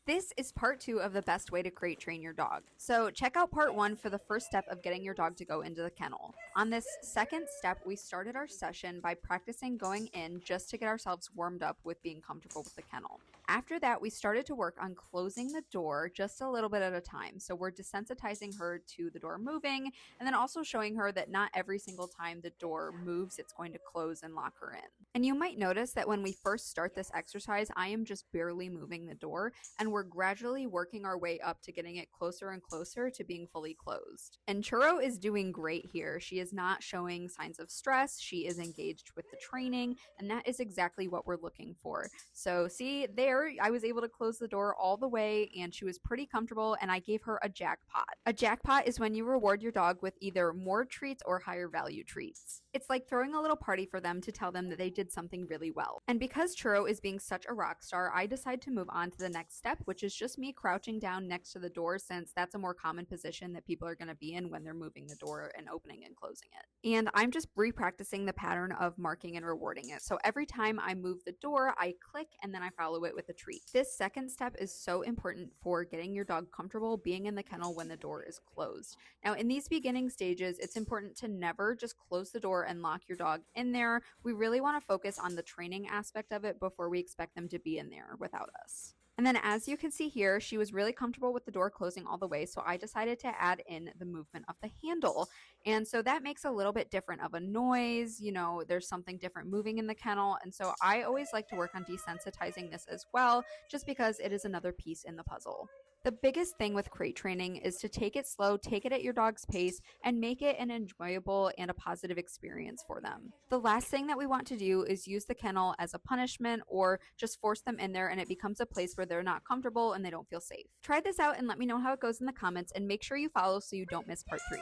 This is part 2 of the best way to crate train your dog. So check out part 1 for the first step of getting your dog to go into the kennel. On this second step, we started our session by practicing going in just to get ourselves warmed up with being comfortable with the kennel. After that, we started to work on closing the door just a little bit at a time. So we're desensitizing her to the door moving and then also showing her that not every single time the door moves, it's going to close and lock her in. And you might notice that when we first start this exercise, I am just barely moving the door, and we're gradually working our way up to getting it closer and closer to being fully closed. And Churro is doing great here. She is not showing signs of stress. She is engaged with the training, and that is exactly what we're looking for. So see there, I was able to close the door all the way, and she was pretty comfortable, and I gave her a jackpot. A jackpot is when you reward your dog with either more treats or higher value treats. It's like throwing a little party for them to tell them that they did something really well. And because Churro is being such a rock star, I decide to move on to the next step, which is just me crouching down next to the door, since that's a more common position that people are going to be in when they're moving the door and opening and closing it. And I'm just re-practicing the pattern of marking and rewarding it. So every time I move the door, I click and then I follow it with a treat. This second step is so important for getting your dog comfortable being in the kennel when the door is closed. Now, in these beginning stages, it's important to never just close the door and lock your dog in there. We really want to focus on the training aspect of it before we expect them to be in there without us. And then as you can see here, she was really comfortable with the door closing all the way, so I decided to add in the movement of the handle. And so that makes a little bit different of a noise. You know, there's something different moving in the kennel. And so I always like to work on desensitizing this as well, just because it is another piece in the puzzle. The biggest thing with crate training is to take it slow, take it at your dog's pace, and make it an enjoyable and a positive experience for them. The last thing that we want to do is use the kennel as a punishment or just force them in there and it becomes a place where they're not comfortable and they don't feel safe. Try this out and let me know how it goes in the comments, and make sure you follow so you don't miss part 3.